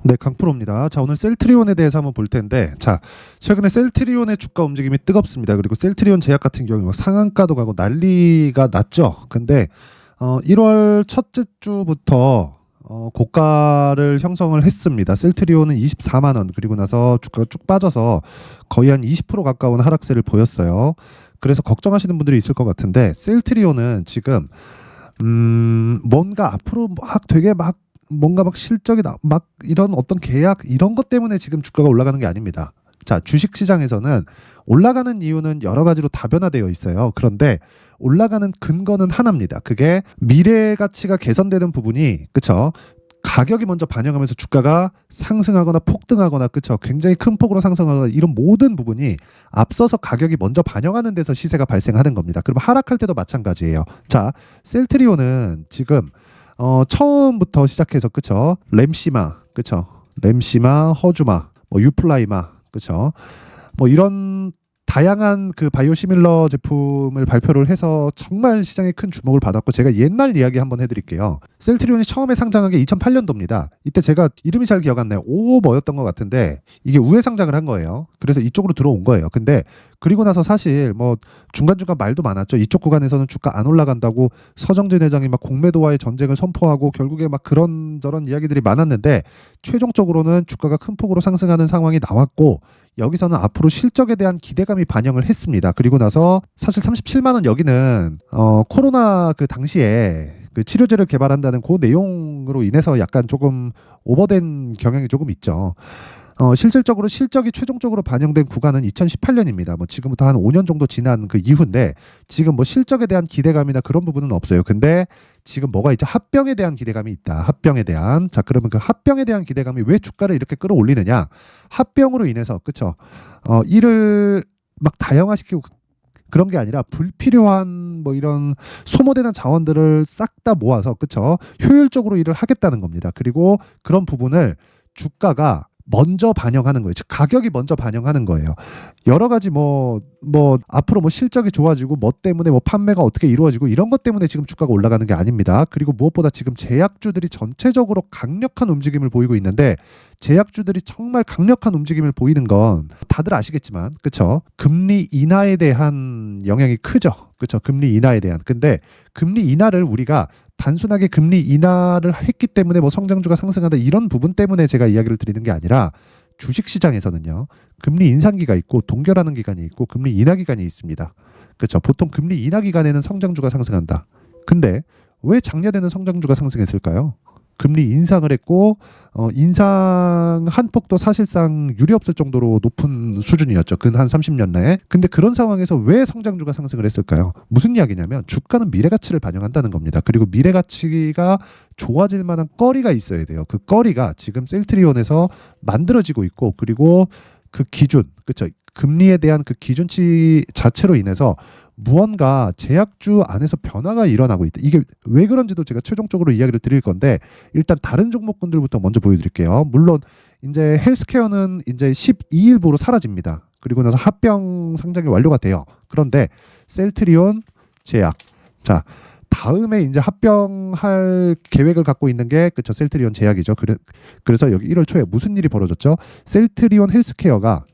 네, 강프로입니다. 자, 오늘 셀트리온에 대해서 한번 볼 텐데, 자, 최근에 셀트리온의 주가 움직임이 뜨겁습니다. 그리고 셀트리온 제약 같은 경우 막 상한가도 가고 난리가 났죠. 근데 1월 첫째 주부터 고가를 형성을 했습니다. 셀트리온은 24만 원, 그리고 나서 주가가 쭉 빠져서 거의 한 20% 가까운 하락세를 보였어요. 그래서 걱정하시는 분들이 있을 것 같은데, 셀트리온은 지금 뭔가 앞으로 막 되게 막 뭔가 막 실적이 막 이런 어떤 계약 이런 것 때문에 지금 주가가 올라가는 게 아닙니다. 자, 주식 시장에서는 올라가는 이유는 여러 가지로 다변화되어 있어요. 그런데 올라가는 근거는 하나입니다. 그게 미래 가치가 개선되는 부분이, 그쵸? 가격이 먼저 반영하면서 주가가 상승하거나 폭등하거나, 그쵸? 굉장히 큰 폭으로 상승하거나, 이런 모든 부분이 앞서서 가격이 먼저 반영하는 데서 시세가 발생하는 겁니다. 그럼 하락할 때도 마찬가지예요. 자, 셀트리온은 지금 처음부터 시작해서, 그쵸? 램시마, 그쵸? 램시마, 허주마, 뭐 유플라이마, 그쵸? 뭐 이런 다양한 그 바이오시밀러 제품을 발표를 해서 정말 시장에 큰 주목을 받았고, 제가 옛날 이야기 한번 해드릴게요. 셀트리온이 처음에 상장한 게 2008년도입니다. 이때 제가 이름이 잘 기억 안 나요. 오 뭐였던 것 같은데 이게 우회 상장을 한 거예요. 그래서 이쪽으로 들어온 거예요. 근데 그리고 나서 사실 뭐 중간중간 말도 많았죠. 이쪽 구간에서는 주가 안 올라간다고 서정진 회장이 막 공매도와의 전쟁을 선포하고 결국에 막 그런저런 이야기들이 많았는데, 최종적으로는 주가가 큰 폭으로 상승하는 상황이 나왔고, 여기서는 앞으로 실적에 대한 기대감이 반영을 했습니다. 그리고 나서 사실 37만 원 여기는 코로나 그 당시에 그 치료제를 개발한다는 그 내용으로 인해서 약간 조금 오버된 경향이 조금 있죠. 실질적으로 실적이 최종적으로 반영된 구간은 2018년입니다. 뭐 지금부터 한 5년 정도 지난 그 이후인데, 지금 뭐 실적에 대한 기대감이나 그런 부분은 없어요. 근데 지금 뭐가 있죠? 합병에 대한 기대감이 있다. 합병에 대한. 자, 그러면 그 합병에 대한 기대감이 왜 주가를 이렇게 끌어올리느냐? 합병으로 인해서, 그쵸? 이를 막 다양화시키고 그런 게 아니라 불필요한 뭐 이런 소모되는 자원들을 싹 다 모아서, 그쵸? 효율적으로 일을 하겠다는 겁니다. 그리고 그런 부분을 주가가 먼저 반영하는 거예요. 즉 가격이 먼저 반영하는 거예요. 여러 가지 뭐 앞으로 뭐 실적이 좋아지고 뭐 때문에 뭐 판매가 어떻게 이루어지고 이런 것 때문에 지금 주가가 올라가는 게 아닙니다. 그리고 무엇보다 지금 제약주들이 전체적으로 강력한 움직임을 보이고 있는데, 제약주들이 정말 강력한 움직임을 보이는 건 다들 아시겠지만, 그쵸? 금리 인하에 대한 영향이 크죠. 그쵸? 금리 인하에 대한. 근데 금리 인하를 우리가 단순하게 금리 인하를 했기 때문에 뭐 성장주가 상승한다 이런 부분 때문에 제가 이야기를 드리는 게 아니라, 주식시장에서는요, 금리 인상기가 있고 동결하는 기간이 있고 금리 인하 기간이 있습니다. 그렇죠? 보통 금리 인하 기간에는 성장주가 상승한다. 근데 왜 작년에는 성장주가 상승했을까요? 금리 인상을 했고 인상한 폭도 사실상 유례없을 정도로 높은 수준이었죠. 근 한 30년 내에. 근데 그런 상황에서 왜 성장주가 상승을 했을까요? 무슨 이야기냐면 주가는 미래가치를 반영한다는 겁니다. 그리고 미래가치가 좋아질 만한 거리가 있어야 돼요. 그 거리가 지금 셀트리온에서 만들어지고 있고, 그리고 그 기준, 그렇죠? 금리에 대한 그 기준치 자체로 인해서 무언가 제약주 안에서 변화가 일어나고 있다. 이게 왜 그런지도 제가 최종적으로 이야기를 드릴 건데, 일단 다른 종목군들부터 먼저 보여드릴게요. 물론 이제 헬스케어는 이제 12일부로 사라집니다. 그리고 나서 합병 상장이 완료가 돼요. 그런데 셀트리온, 제약, 자 다음에 이제 합병할 계획을 갖고 있는 게, 그쵸, 셀트리온 제약이죠. 그래서 여기 1월 초에 무슨 일이 벌어졌죠? 셀트리온 헬스케어가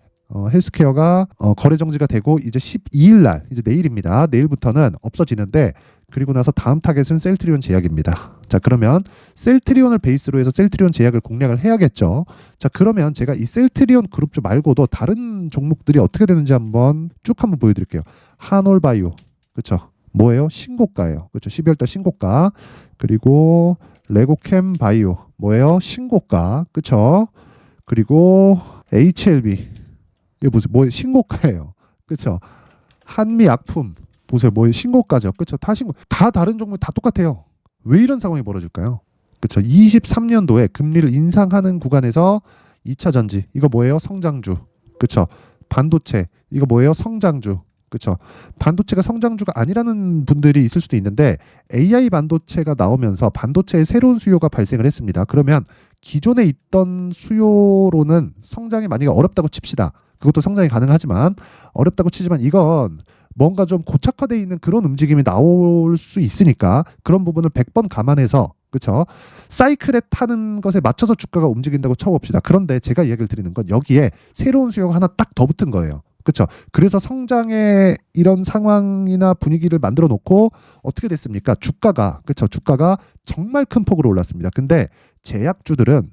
거래 정지가 되고 이제 12일 날, 이제 내일입니다. 내일부터는 없어지는데, 그리고 나서 다음 타겟은 셀트리온 제약입니다. 자, 그러면 셀트리온을 베이스로 해서 셀트리온 제약을 공략을 해야겠죠. 자, 그러면 제가 이 셀트리온 그룹주 말고도 다른 종목들이 어떻게 되는지 한번 보여드릴게요. 한올바이오, 그렇죠? 뭐예요? 신고가예요. 그렇죠? 12월 달 신고가. 그리고 레고캠 바이오, 뭐예요? 신고가. 그렇죠? 그리고 HLB, 이거 보세요. 뭐 신고가예요. 그렇죠? 한미약품 보세요. 뭐 신고가죠. 그렇죠? 다 다른 종목 다 똑같아요. 왜 이런 상황이 벌어질까요? 그렇죠? 23년도에 금리를 인상하는 구간에서 2차 전지, 이거 뭐예요? 성장주. 그렇죠? 반도체, 이거 뭐예요? 성장주. 그렇죠? 반도체가 성장주가 아니라는 분들이 있을 수도 있는데, AI 반도체가 나오면서 반도체의 새로운 수요가 발생을 했습니다. 그러면 기존에 있던 수요로는 성장이 만약에 어렵다고 칩시다. 그것도 성장이 가능하지만 어렵다고 치지만, 이건 뭔가 좀 고착화되어 있는 그런 움직임이 나올 수 있으니까 그런 부분을 100번 감안해서 그렇죠? 사이클에 타는 것에 맞춰서 주가가 움직인다고 쳐봅시다. 그런데 제가 이야기를 드리는 건 여기에 새로운 수요가 하나 딱 더 붙은 거예요. 그렇죠? 그래서 성장의 이런 상황이나 분위기를 만들어 놓고 어떻게 됐습니까? 주가가 그렇죠? 주가가 정말 큰 폭으로 올랐습니다. 근데 제약주들은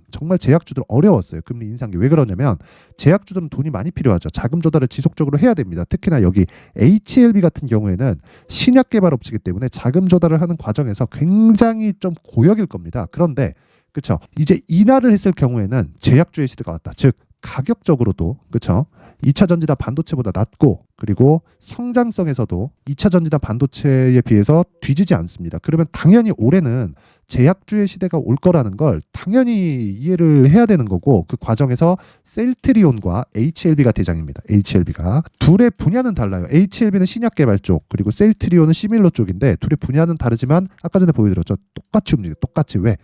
어려웠어요. 금리 인상이. 왜 그러냐면 제약주들은 돈이 많이 필요하죠. 자금 조달을 지속적으로 해야 됩니다. 특히나 여기 HLB 같은 경우에는 신약 개발 업체이기 때문에 자금 조달을 하는 과정에서 굉장히 좀 고역일 겁니다. 그런데 그렇죠. 이제 인하를 했을 경우에는 제약주의 시대가 왔다. 즉 가격적으로도 그렇죠. 2차 전지단 반도체보다 낮고 그리고 성장성에서도 2차 전지단 반도체에 비해서 뒤지지 않습니다. 그러면 당연히 올해는 제약주의 시대가 올 거라는 걸 당연히 이해를 해야 되는 거고 그 과정에서 셀트리온과 HLB가 대장입니다. HLB가 둘의 분야는 달라요. HLB는 신약 개발 쪽 그리고 셀트리온은 시밀러 쪽인데 둘의 분야는 다르지만 아까 전에 보여드렸죠. 똑같이 움직여요. 똑같이. 왜?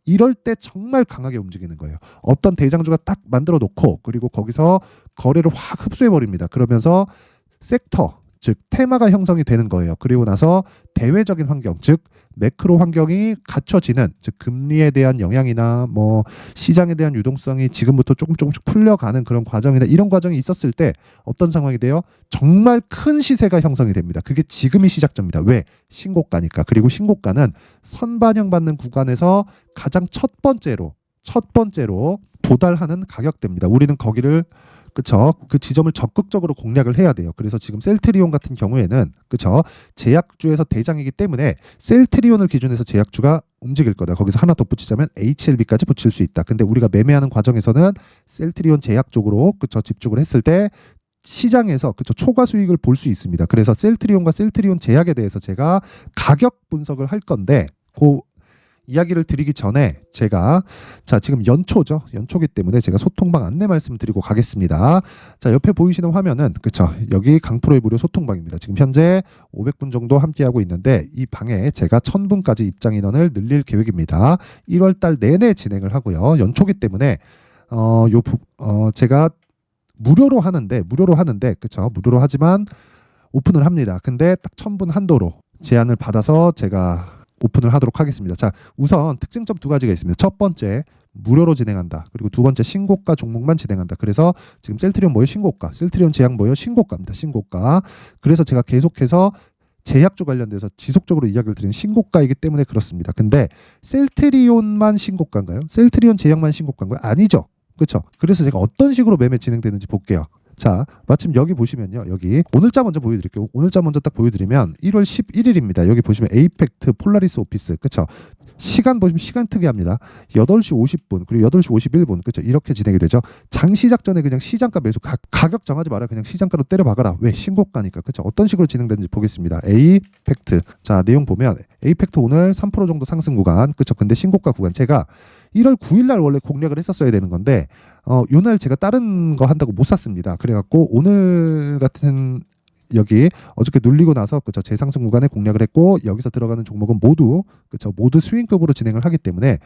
이럴 때 정말 강하게 움직이는 거예요. 어떤 대장주가 딱 만들어 놓고 그리고 거기서 거래를 확 흡수해 버립니다. 그러면서 섹터 즉 테마가 형성이 되는 거예요. 그리고 나서 대외적인 환경 즉 매크로 환경이 갖춰지는 즉 금리에 대한 영향이나 뭐 시장에 대한 유동성이 지금부터 조금씩 풀려가는 그런 과정이나 이런 과정이 있었을 때 어떤 상황이 돼요? 정말 큰 시세가 형성이 됩니다. 그게 지금이 시작점입니다. 왜? 신고가니까. 그리고 신고가는 선반영받는 구간에서 가장 첫 번째로 도달하는 가격대입니다. 우리는 거기를 그쵸? 그 지점을 적극적으로 공략을 해야 돼요. 그래서 지금 셀트리온 같은 경우에는 그쵸? 제약주에서 대장이기 때문에 셀트리온을 기준해서 제약주가 움직일 거다. 거기서 하나 덧붙이자면 HLB까지 붙일 수 있다. 근데 우리가 매매하는 과정에서는 셀트리온 제약 쪽으로 그쵸? 집중을 했을 때 시장에서 그쵸 초과 수익을 볼 수 있습니다. 그래서 셀트리온과 셀트리온 제약에 대해서 제가 가격 분석을 할 건데 그 이야기를 드리기 전에 제가 지금 연초기 때문에 제가 소통방 안내 말씀드리고 가겠습니다. 자, 옆에 보이시는 화면은 그쵸 여기 강프로의 무료 소통방입니다. 지금 현재 500분 정도 함께하고 있는데 이 방에 제가 1000분까지 입장 인원을 늘릴 계획입니다. 1월달 내내 진행을 하고요. 연초기 때문에 제가 무료로 하는데 그쵸 무료로 하지만 오픈을 합니다. 근데 딱 1000분 한도로 제안을 받아서 제가 오픈을 하도록 하겠습니다. 자, 우선 특징점 두 가지가 있습니다. 첫 번째, 무료로 진행한다. 그리고 두 번째, 신고가 종목만 진행한다. 그래서 지금 셀트리온 뭐예요? 신고가. 셀트리온 제약 뭐예요? 신고가입니다. 신고가. 그래서 제가 계속해서 제약주 관련돼서 지속적으로 이야기를 드리는 신고가이기 때문에 그렇습니다. 근데 셀트리온만 신고가인가요? 셀트리온 제약만 신고가인가요? 아니죠. 그렇죠? 그래서 제가 어떤 식으로 매매 진행되는지 볼게요. 자, 마침 여기 보시면요. 여기 오늘자 먼저 보여드릴게요. 오늘자 먼저 딱 보여드리면 1월 11일입니다. 여기 보시면 에이펙트 폴라리스 오피스. 그쵸? 시간 보시면 시간 특이합니다. 8시 50분 그리고 8시 51분 그쵸? 이렇게 진행이 되죠. 장 시작 전에 그냥 시장가 매수 가격 정하지 마라. 그냥 시장가로 때려 박아라. 왜? 신고가니까. 그쵸? 어떤 식으로 진행되는지 보겠습니다. 에이펙트. 자, 내용 보면 에이펙트 오늘 3% 정도 상승 구간. 그쵸? 근데 신고가 구간 제가 1월 9일 날 원래 공략을 했었어야 되는 건데 요날 제가 다른 거 한다고 못 샀습니다. 그래갖고 오늘 같은 여기 어저께 눌리고 나서 그쵸 재상승 구간에 공략을 했고 여기서 들어가는 종목은 모두 스윙급으로 진행을 하기 때문에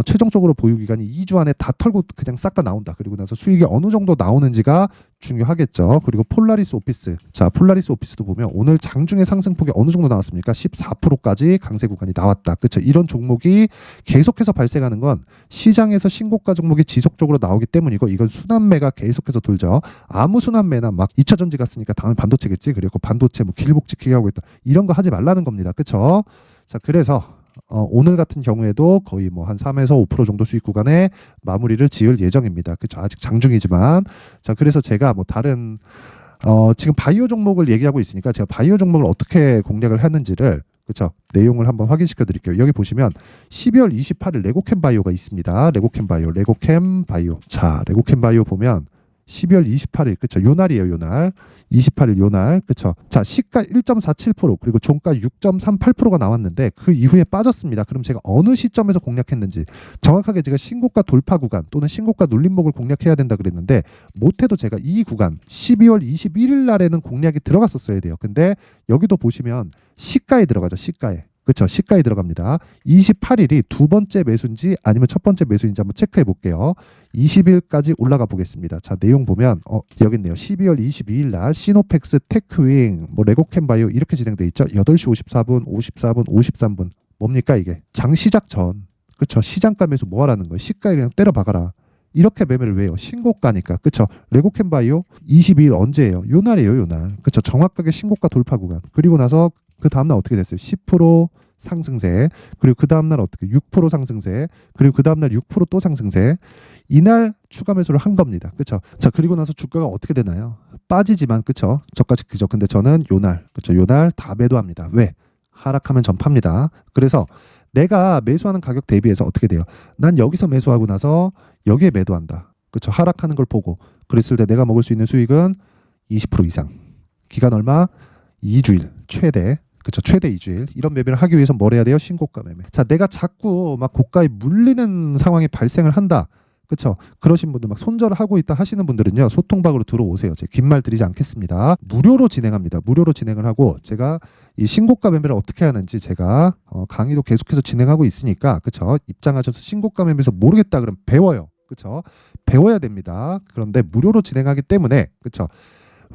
최종적으로 보유 기간이 2주 안에 다 털고 그냥 싹 다 나온다. 그리고 나서 수익이 어느 정도 나오는지가 중요하겠죠. 그리고 폴라리스 오피스. 자, 폴라리스 오피스도 보면 오늘 장중에 상승폭이 어느 정도 나왔습니까? 14%까지 강세 구간이 나왔다. 그렇죠? 이런 종목이 계속해서 발생하는 건 시장에서 신고가 종목이 지속적으로 나오기 때문이고 이건 순환매가 계속해서 돌죠. 아무 순환매나 막 2차 전지 갔으니까 다음에 반도체겠지. 그리고 반도체 뭐 길복직하게 하고 있다. 이런 거 하지 말라는 겁니다. 그렇죠? 자, 그래서 오늘 같은 경우에도 거의 뭐 한 3에서 5% 정도 수익 구간에 마무리를 지을 예정입니다. 그렇죠? 아직 장중이지만 자 그래서 제가 뭐 다른 지금 바이오 종목을 얘기하고 있으니까 제가 바이오 종목을 어떻게 공략을 했는지를 그렇죠? 내용을 한번 확인시켜 드릴게요. 여기 보시면 12월 28일 레고캠 바이오가 있습니다. 레고캠 바이오. 자, 레고캠 바이오 보면 12월 28일 그쵸 요날이에요. 요날 28일 요날 그쵸. 자 시가 1.47% 그리고 종가 6.38%가 나왔는데 그 이후에 빠졌습니다. 그럼 제가 어느 시점에서 공략했는지 정확하게 제가 신고가 돌파 구간 또는 신고가 눌림목을 공략해야 된다 그랬는데 못해도 제가 이 구간 12월 21일 날에는 공략이 들어갔었어야 돼요. 근데 여기도 보시면 시가에 들어가죠. 시가에. 그렇죠. 시가에 들어갑니다. 28일이 두 번째 매수인지 아니면 첫 번째 매수인지 한번 체크해 볼게요. 20일까지 올라가 보겠습니다. 자, 내용 보면 여기 있네요. 12월 22일 날 시노펙스 테크윙 뭐 레고캠 바이오 이렇게 진행돼 있죠. 8시 54분, 53분 뭡니까 이게? 장 시작 전. 그쵸? 시장가 매수 뭐 하라는 거예요? 시가에 그냥 때려 박아라. 이렇게 매매를 왜요? 신고가니까. 그쵸? 레고캔바이오 22일 언제예요? 요 날이에요, 요 날. 그쵸? 정확하게 신고가 돌파 구간. 그리고 나서 그 다음날 어떻게 됐어요? 10% 상승세. 그리고 그 다음날 어떻게 6% 상승세. 그리고 그 다음날 6% 또 상승세. 이날 추가 매수를 한 겁니다. 그쵸? 자, 그리고 나서 주가가 어떻게 되나요? 빠지지만, 그쵸? 저까지 그죠? 근데 저는 요 날, 그쵸? 요 날 다 매도합니다. 왜? 하락하면 전 팝니다. 그래서 내가 매수하는 가격 대비해서 어떻게 돼요? 난 여기서 매수하고 나서 여기에 매도한다. 그렇죠? 하락하는 걸 보고 그랬을 때 내가 먹을 수 있는 수익은 20% 이상. 기간 얼마? 2주일 최대. 그렇죠? 최대 2주일. 이런 매매를 하기 위해서 뭘 해야 돼요? 신고가 매매. 자, 내가 자꾸 막 고가에 물리는 상황이 발생을 한다. 그렇죠? 그러신 분들 막 손절을 하고 있다 하시는 분들은요. 소통방으로 들어오세요. 제가 긴 말 드리지 않겠습니다. 무료로 진행합니다. 무료로 진행을 하고 제가 이 신고가 매매를 어떻게 하는지 제가 강의도 계속해서 진행하고 있으니까 그렇죠? 입장하셔서 신고가 매매에서 모르겠다 그러면 배워요. 그렇죠? 배워야 됩니다. 그런데 무료로 진행하기 때문에 그렇죠?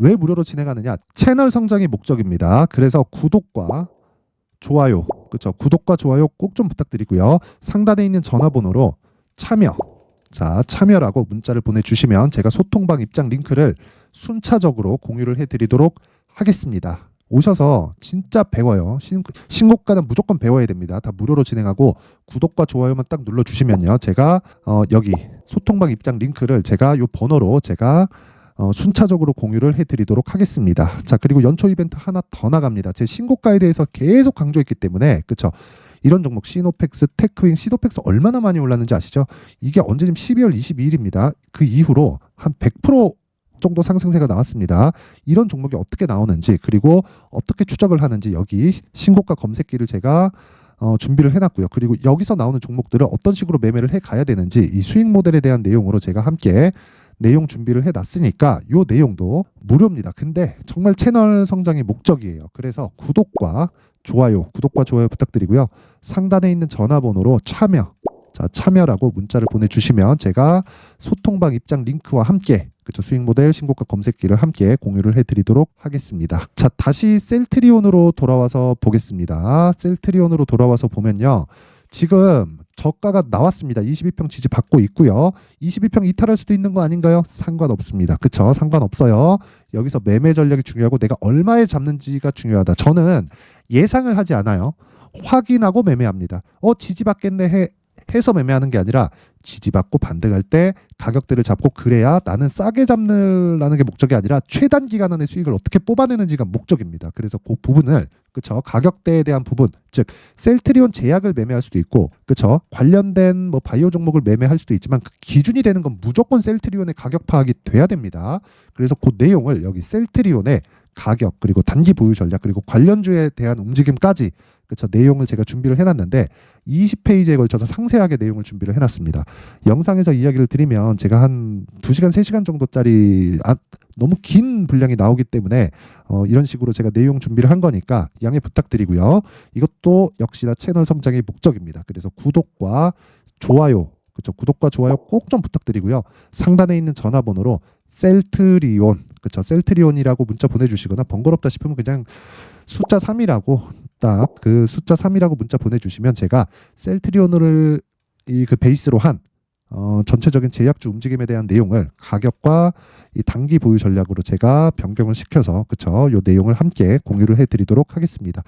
왜 무료로 진행하느냐? 채널 성장이 목적입니다. 그래서 구독과 좋아요, 그렇죠? 구독과 좋아요 꼭 좀 부탁드리고요. 상단에 있는 전화번호로 참여. 자, 참여라고 문자를 보내주시면 제가 소통방 입장 링크를 순차적으로 공유를 해드리도록 하겠습니다. 오셔서 진짜 배워요. 신고가는 무조건 배워야 됩니다. 다 무료로 진행하고 구독과 좋아요만 딱 눌러주시면요. 제가 여기 소통방 입장 링크를 제가 요 번호로 제가 순차적으로 공유를 해드리도록 하겠습니다. 자, 그리고 연초 이벤트 하나 더 나갑니다. 제 신고가에 대해서 계속 강조했기 때문에 그렇죠. 이런 종목 시노펙스, 테크윙, 시노펙스 얼마나 많이 올랐는지 아시죠? 이게 언제쯤 12월 22일입니다. 그 이후로 한 100% 정도 상승세가 나왔습니다. 이런 종목이 어떻게 나오는지 그리고 어떻게 추적을 하는지 여기 신고가 검색기를 제가 준비를 해놨고요. 그리고 여기서 나오는 종목들을 어떤 식으로 매매를 해가야 되는지 이 수익 모델에 대한 내용으로 제가 함께 내용 준비를 해놨으니까 이 내용도 무료입니다. 근데 정말 채널 성장이 목적이에요. 그래서 구독과 좋아요 부탁드리고요. 상단에 있는 전화번호로 참여. 자, 참여라고 문자를 보내주시면 제가 소통방 입장 링크와 함께 그쵸, 수익 모델 신고가 검색기를 함께 공유를 해드리도록 하겠습니다. 자, 다시 셀트리온으로 돌아와서 보겠습니다. 셀트리온으로 돌아와서 보면요. 지금 저가가 나왔습니다. 22평 지지 받고 있고요. 22평 이탈할 수도 있는 거 아닌가요? 상관없습니다. 그쵸? 상관없어요. 여기서 매매 전략이 중요하고 내가 얼마에 잡는지가 중요하다. 저는 예상을 하지 않아요. 확인하고 매매합니다. 지지받겠네 해서 매매하는 게 아니라 지지받고 반등할 때 가격대를 잡고 그래야 나는 싸게 잡느라는 게 목적이 아니라 최단 기간 안에 수익을 어떻게 뽑아내는지가 목적입니다. 그래서 그 부분을 그쵸 가격대에 대한 부분 즉 셀트리온 제약을 매매할 수도 있고 그쵸 관련된 뭐 바이오 종목을 매매할 수도 있지만 그 기준이 되는 건 무조건 셀트리온의 가격 파악이 돼야 됩니다. 그래서 그 내용을 여기 셀트리온의 가격 그리고 단기 보유 전략 그리고 관련주에 대한 움직임까지 그쵸 내용을 제가 준비를 해놨는데 20페이지에 걸쳐서 상세하게 내용을 준비를 해놨습니다. 영상에서 이야기를 드리면 제가 한 2시간 3시간 정도짜리 너무 긴 분량이 나오기 때문에 이런 식으로 제가 내용 준비를 한 거니까 양해 부탁드리고요. 이것도 역시나 채널 성장의 목적입니다. 그래서 구독과 좋아요 그쵸 구독과 좋아요 꼭 좀 부탁드리고요. 상단에 있는 전화번호로 셀트리온 그쵸 셀트리온이라고 문자 보내주시거나 번거롭다 싶으면 그냥 숫자 3이라고 딱 그 숫자 3이라고 문자 보내주시면 제가 셀트리온을 그 베이스로 한 전체적인 제약주 움직임에 대한 내용을 가격과 이 단기 보유 전략으로 제가 변경을 시켜서 그쵸 요 내용을 함께 공유를 해드리도록 하겠습니다.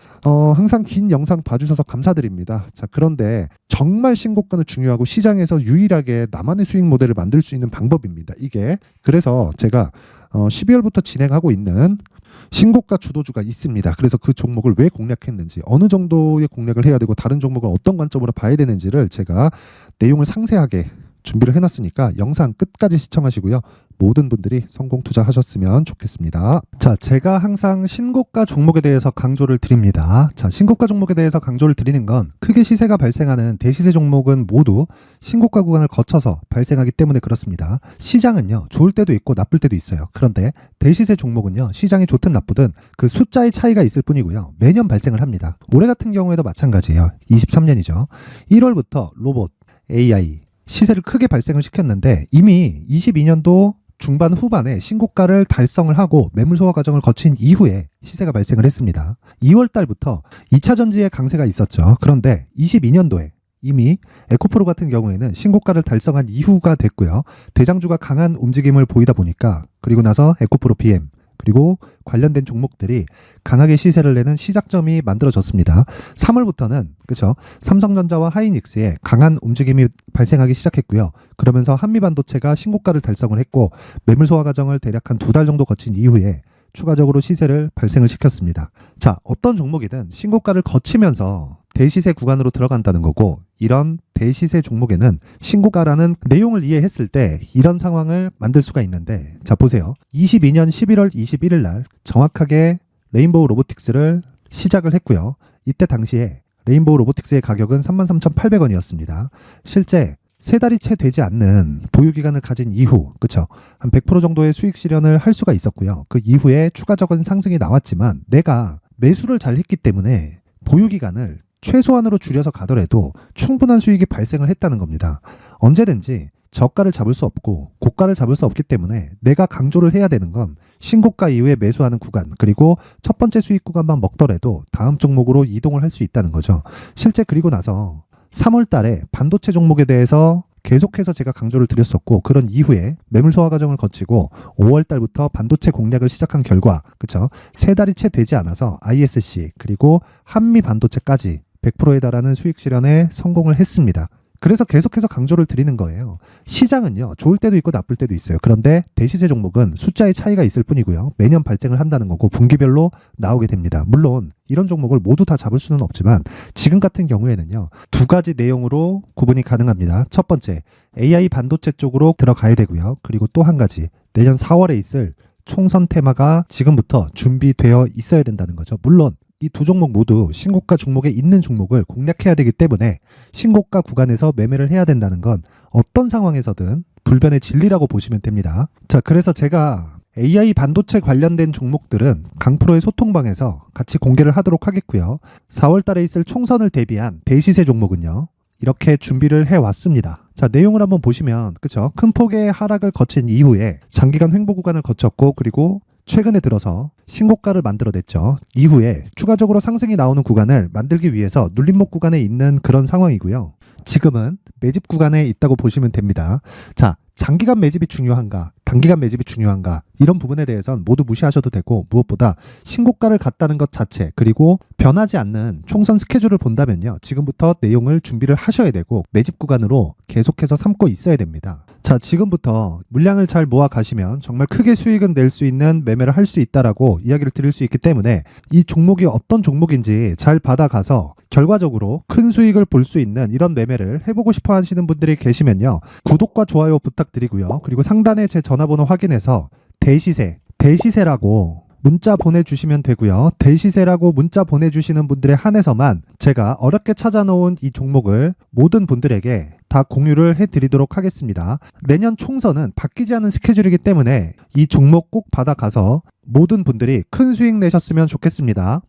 항상 긴 영상 봐주셔서 감사드립니다. 자, 그런데 정말 신고가는 중요하고 시장에서 유일하게 나만의 수익 모델을 만들 수 있는 방법입니다. 이게 그래서 제가 12월부터 진행하고 있는 신고가 주도주가 있습니다. 그래서 그 종목을 왜 공략했는지 어느 정도의 공략을 해야 되고 다른 종목은 어떤 관점으로 봐야 되는지를 제가 내용을 상세하게 준비를 해놨으니까 영상 끝까지 시청하시고요. 모든 분들이 성공 투자하셨으면 좋겠습니다. 자, 제가 항상 신고가 종목에 대해서 강조를 드립니다. 자, 신고가 종목에 대해서 강조를 드리는 건 크게 시세가 발생하는 대시세 종목은 모두 신고가 구간을 거쳐서 발생하기 때문에 그렇습니다. 시장은요, 좋을 때도 있고 나쁠 때도 있어요. 그런데 대시세 종목은요, 시장이 좋든 나쁘든 그 숫자의 차이가 있을 뿐이고요. 매년 발생을 합니다. 올해 같은 경우에도 마찬가지예요. 23년이죠. 1월부터 로봇, AI, 시세를 크게 발생을 시켰는데 이미 22년도 중반 후반에 신고가를 달성을 하고 매물 소화 과정을 거친 이후에 시세가 발생을 했습니다. 2월 달부터 2차 전지의 강세가 있었죠. 그런데 22년도에 이미 에코프로 같은 경우에는 신고가를 달성한 이후가 됐고요. 대장주가 강한 움직임을 보이다 보니까 그리고 나서 에코프로 BM 그리고 관련된 종목들이 강하게 시세를 내는 시작점이 만들어졌습니다. 3월부터는 그렇죠. 삼성전자와 하이닉스의 강한 움직임이 발생하기 시작했고요. 그러면서 한미반도체가 신고가를 달성을 했고 매물 소화 과정을 대략 한 2달 정도 거친 이후에 추가적으로 시세를 발생을 시켰습니다. 자, 어떤 종목이든 신고가를 거치면서 대시세 구간으로 들어간다는 거고 이런 대시세 종목에는 신고가라는 내용을 이해했을 때 이런 상황을 만들 수가 있는데 자 보세요. 22년 11월 21일 날 정확하게 레인보우 로보틱스를 시작을 했고요. 이때 당시에 레인보우 로보틱스의 가격은 33,800원이었습니다. 실제 세 달이 채 되지 않는 보유기간을 가진 이후, 그쵸? 한 100% 정도의 수익 실현을 할 수가 있었고요. 그 이후에 추가적인 상승이 나왔지만 내가 매수를 잘 했기 때문에 보유기간을 최소한으로 줄여서 가더라도 충분한 수익이 발생을 했다는 겁니다. 언제든지 저가를 잡을 수 없고 고가를 잡을 수 없기 때문에 내가 강조를 해야 되는 건 신고가 이후에 매수하는 구간 그리고 첫 번째 수익 구간만 먹더라도 다음 종목으로 이동을 할 수 있다는 거죠. 실제 그리고 나서 3월 달에 반도체 종목에 대해서 계속해서 제가 강조를 드렸었고 그런 이후에 매물 소화 과정을 거치고 5월 달부터 반도체 공략을 시작한 결과 그쵸? 세 달이 채 되지 않아서 ISC 그리고 한미 반도체까지 100%에 달하는 수익 실현에 성공을 했습니다. 그래서 계속해서 강조를 드리는 거예요. 시장은요, 좋을 때도 있고 나쁠 때도 있어요. 그런데 대시세 종목은 숫자의 차이가 있을 뿐이고요. 매년 발생을 한다는 거고 분기별로 나오게 됩니다. 물론 이런 종목을 모두 다 잡을 수는 없지만 지금 같은 경우에는요, 두 가지 내용으로 구분이 가능합니다. 첫 번째, AI 반도체 쪽으로 들어가야 되고요. 그리고 또 한 가지, 내년 4월에 있을 총선 테마가 지금부터 준비되어 있어야 된다는 거죠. 물론 이 두 종목 모두 신고가 종목에 있는 종목을 공략해야 되기 때문에 신고가 구간에서 매매를 해야 된다는 건 어떤 상황에서든 불변의 진리라고 보시면 됩니다. 자, 그래서 제가 AI 반도체 관련된 종목들은 강프로의 소통방에서 같이 공개를 하도록 하겠고요. 4월 달에 있을 총선을 대비한 대시세 종목은요. 이렇게 준비를 해왔습니다. 자, 내용을 한번 보시면 그쵸? 큰 폭의 하락을 거친 이후에 장기간 횡보 구간을 거쳤고 그리고 최근에 들어서 신고가를 만들어냈죠. 이후에 추가적으로 상승이 나오는 구간을 만들기 위해서 눌림목 구간에 있는 그런 상황이고요. 지금은 매집 구간에 있다고 보시면 됩니다. 자, 장기간 매집이 중요한가, 단기간 매집이 중요한가 이런 부분에 대해서는 모두 무시하셔도 되고 무엇보다 신고가를 갔다는 것 자체 그리고 변하지 않는 총선 스케줄을 본다면요. 지금부터 내용을 준비를 하셔야 되고 매집 구간으로 계속해서 삼고 있어야 됩니다. 자, 지금부터 물량을 잘 모아 가시면 정말 크게 수익은 낼 수 있는 매매를 할 수 있다라고 이야기를 드릴 수 있기 때문에 이 종목이 어떤 종목인지 잘 받아가서 결과적으로 큰 수익을 볼 수 있는 이런 매매를 해보고 싶어 하시는 분들이 계시면요. 구독과 좋아요 부탁드리고요. 그리고 상단에 제 전화번호 확인해서 대시세라고 문자 보내주시면 되고요. 대시세라고 문자 보내주시는 분들에 한해서만 제가 어렵게 찾아놓은 이 종목을 모든 분들에게 다 공유를 해드리도록 하겠습니다. 내년 총선은 바뀌지 않은 스케줄이기 때문에 이 종목 꼭 받아가서 모든 분들이 큰 수익 내셨으면 좋겠습니다.